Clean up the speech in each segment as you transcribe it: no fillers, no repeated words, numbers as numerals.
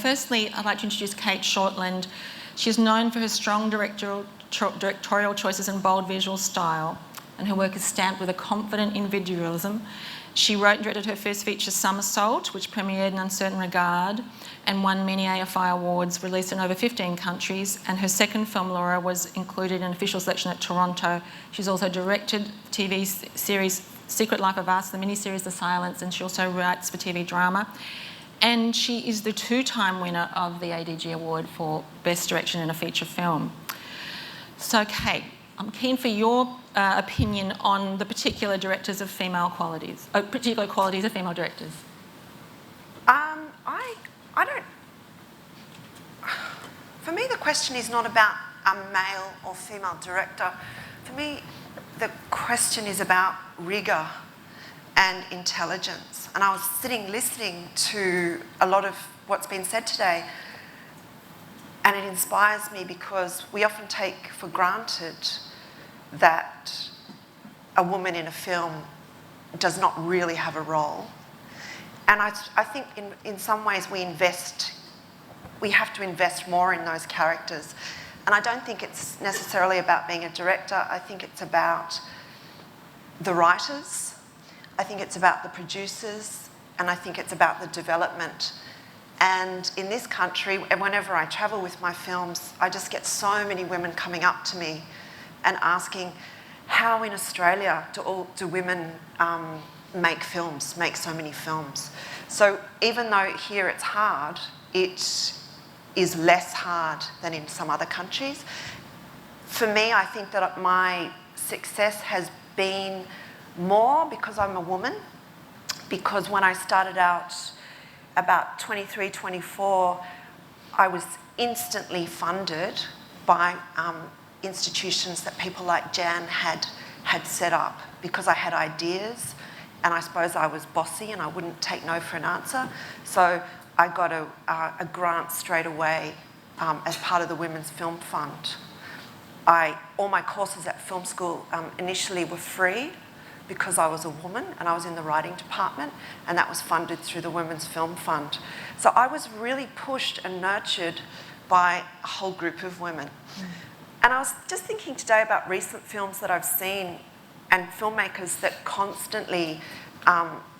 Firstly, I'd like to introduce Cate Shortland. She's known for her strong directorial choices and bold visual style, and her work is stamped with a confident individualism. She wrote and directed her first feature, Somersault, which premiered in Uncertain Regard and won many AFI awards, released in over 15 countries, and her second film, Laura, was included in an official selection at Toronto. She's also directed TV series Secret Life of Us, the miniseries The Silence, and she also writes for TV drama. And she is the two-time winner of the ADG Award for Best Direction in a Feature Film. So, Cate, I'm keen for your opinion on the particular directors of female qualities, particular qualities of female directors. I don't... For me, the question is not about a male or female director. For me, the question is about rigour and intelligence. And I was sitting listening to a lot of what's been said today, and it inspires me because we often take for granted that a woman in a film does not really have a role. And I think in some ways we have to invest more in those characters. And I don't think it's necessarily about being a director. I think it's about the writers. I think it's about the producers, and I think it's about the development. And in this country, whenever I travel with my films, I just get so many women coming up to me and asking, how in Australia do women make so many films? So even though here it's hard, it is less hard than in some other countries. For me, I think that my success has been more because I'm a woman, because when I started out about 23, 24, I was instantly funded by institutions that people like Jan had set up, because I had ideas and I suppose I was bossy and I wouldn't take no for an answer. So I got a grant straight away as part of the Women's Film Fund. All my courses at film school initially were free because I was a woman and I was in the writing department, and that was funded through the Women's Film Fund. So I was really pushed and nurtured by a whole group of women. And I was just thinking today about recent films that I've seen and filmmakers that constantly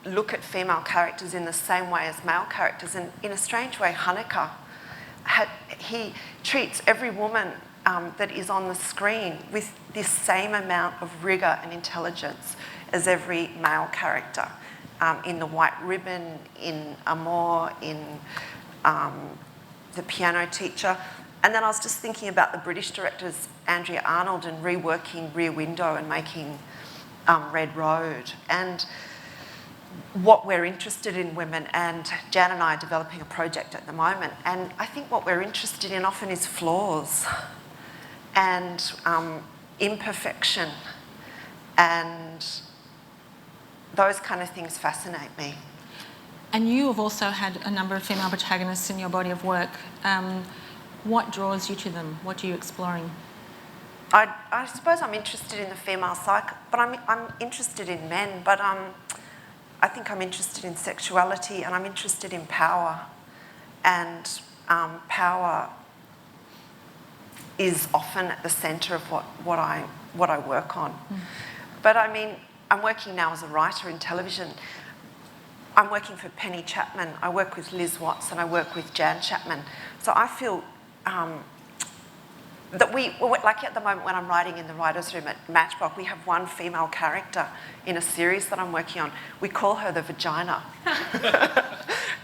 look at female characters in the same way as male characters. And in a strange way, Haneke, he treats every woman that is on the screen with this same amount of rigour and intelligence as every male character. In The White Ribbon, in Amour, in The Piano Teacher. And then I was just thinking about the British directors, Andrea Arnold, and reworking Rear Window and making Red Road. And what we're interested in women, and Jan and I are developing a project at the moment, and I think what we're interested in often is flaws and imperfection, and those kind of things fascinate me. And you have also had a number of female protagonists in your body of work. What draws you to them? What are you exploring? I suppose I'm interested in the female psyche, but I'm interested in men, but I think I'm interested in sexuality, and I'm interested in power. And power is often at the centre of what I work on. But I mean, I'm working now as a writer in television. I'm working for Penny Chapman, I work with Liz Watts, and I work with Jan Chapman. So I feel that like at the moment when I'm writing in the writer's room at Matchbox, we have one female character in a series that I'm working on. We call her the vagina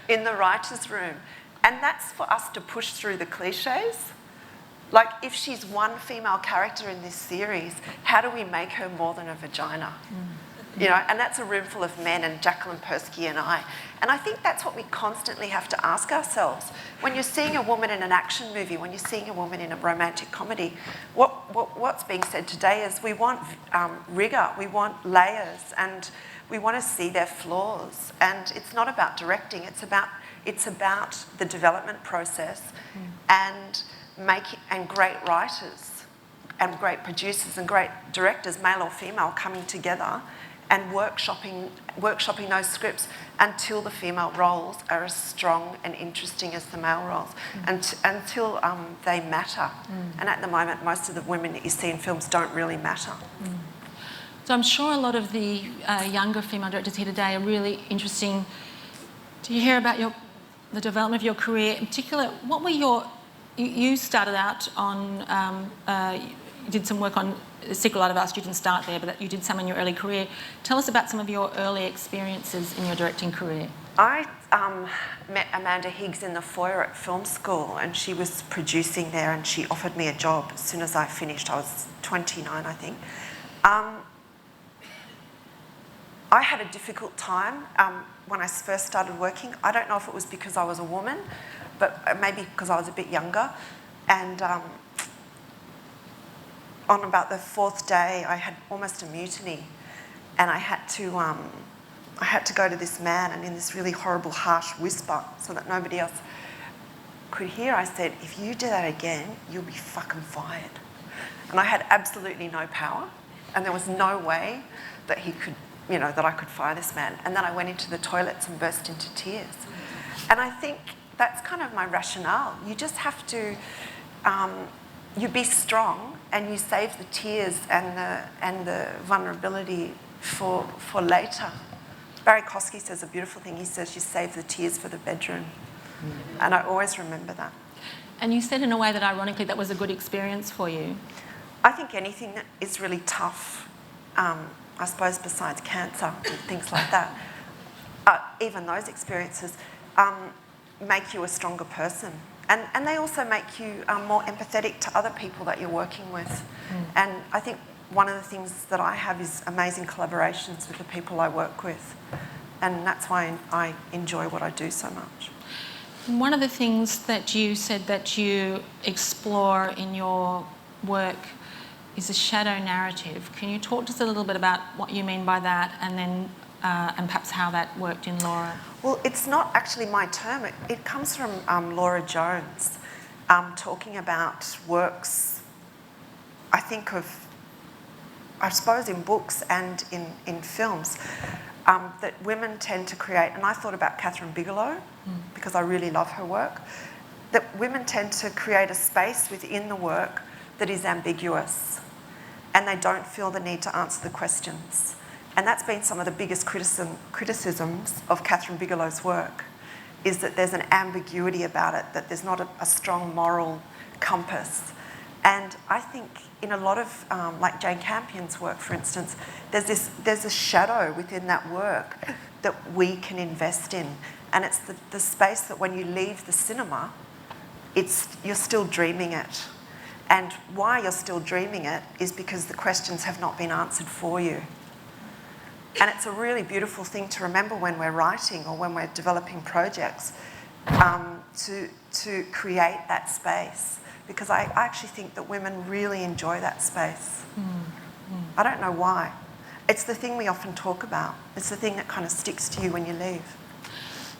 in the writer's room. And that's for us to push through the cliches. Like, if she's one female character in this series, how do we make her more than a vagina? You know, and that's a room full of men, and Jacqueline Persky and I. And I think that's what we constantly have to ask ourselves. When you're seeing a woman in an action movie, when you're seeing a woman in a romantic comedy, what's being said today is we want rigour, we want layers, and we want to see their flaws. And it's not about directing, it's about the development process and great writers and great producers and great directors, male or female, coming together and workshopping those scripts until the female roles are as strong and interesting as the male roles, until they matter. And at the moment, most of the women that you see in films don't really matter. So I'm sure a lot of the younger female directors here today are really interesting to hear about the development of your career. In particular, what were you started out on, you did some work on Secret Life of Us. You didn't start there, but you did some in your early career. Tell us about some of your early experiences in your directing career. I met Amanda Higgs in the foyer at film school, and she was producing there, and she offered me a job as soon as I finished. I was 29, I think. I had a difficult time when I first started working. I don't know if it was because I was a woman, but maybe because I was a bit younger. And on about the fourth day, I had almost a mutiny, and I had to go to this man, and in this really horrible, harsh whisper, so that nobody else could hear, I said, "If you do that again, you'll be fucking fired." And I had absolutely no power, and there was no way that he could, that I could fire this man. And then I went into the toilets and burst into tears. And I think that's kind of my rationale. You just have to, you be strong, and you save the tears and the vulnerability for later. Barry Kosky says a beautiful thing. He says you save the tears for the bedroom. And I always remember that. And you said in a way that ironically that was a good experience for you. I think anything that is really tough, I suppose besides cancer and things like that, even those experiences make you a stronger person. And they also make you more empathetic to other people that you're working with. And I think one of the things that I have is amazing collaborations with the people I work with. And that's why I enjoy what I do so much. One of the things that you said that you explore in your work is a shadow narrative. Can you talk to us a little bit about what you mean by that, and then and perhaps how that worked in Laura? Well, it's not actually my term. It comes from Laura Jones talking about works, I suppose in books and in films, that women tend to create, and I thought about Catherine Bigelow because I really love her work, that women tend to create a space within the work that is ambiguous, and they don't feel the need to answer the questions. And that's been some of the biggest criticisms of Catherine Bigelow's work, is that there's an ambiguity about it, that there's not a strong moral compass. And I think in a lot of, like Jane Campion's work, for instance, there's a shadow within that work that we can invest in. And it's the space that when you leave the cinema, you're still dreaming it. And why you're still dreaming it is because the questions have not been answered for you. And it's a really beautiful thing to remember when we're writing or when we're developing projects, to create that space. Because I actually think that women really enjoy that space. I don't know why. It's the thing we often talk about. It's the thing that kind of sticks to you when you leave.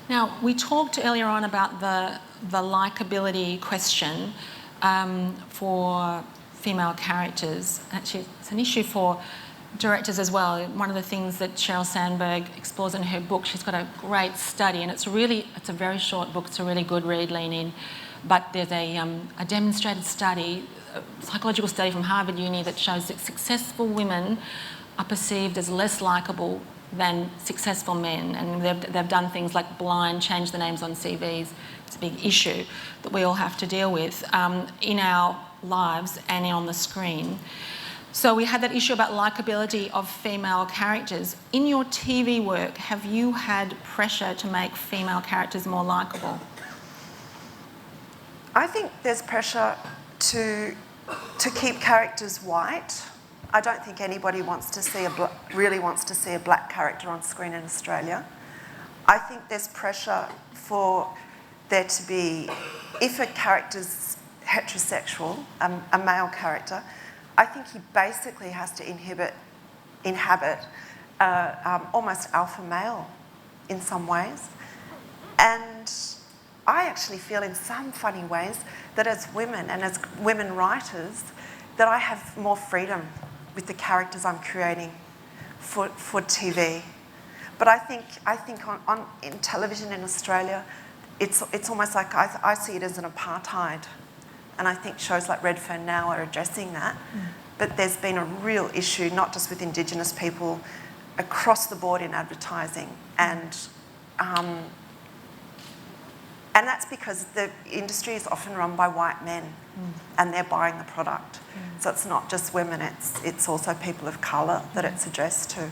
Now, we talked earlier on about the likeability question for female characters. Actually, it's an issue for directors as well. One of the things that Sheryl Sandberg explores in her book, she's got a great study, and it's a very short book. It's a really good read, lean in. But there's a demonstrated study, a psychological study from Harvard Uni, that shows that successful women are perceived as less likeable than successful men. And they've done things like blind, change the names on CVs. It's a big issue that we all have to deal with in our lives and on the screen. So we had that issue about likeability of female characters. In your TV work, have you had pressure to make female characters more likeable? I think there's pressure to keep characters white. I don't think anybody really wants to see a black character on screen in Australia. I think there's pressure for there to be, if a character's heterosexual, a male character, I think he basically has to inhabit almost alpha male in some ways. And I actually feel in some funny ways that as women and as women writers, that I have more freedom with the characters I'm creating. for TV. But I think in television in Australia, it's almost like I see it as an apartheid. And I think shows like Redfern Now are addressing that. But there's been a real issue, not just with Indigenous people, across the board in advertising. And that's because the industry is often run by white men and they're buying the product. So it's not just women, it's also people of colour that it's addressed to.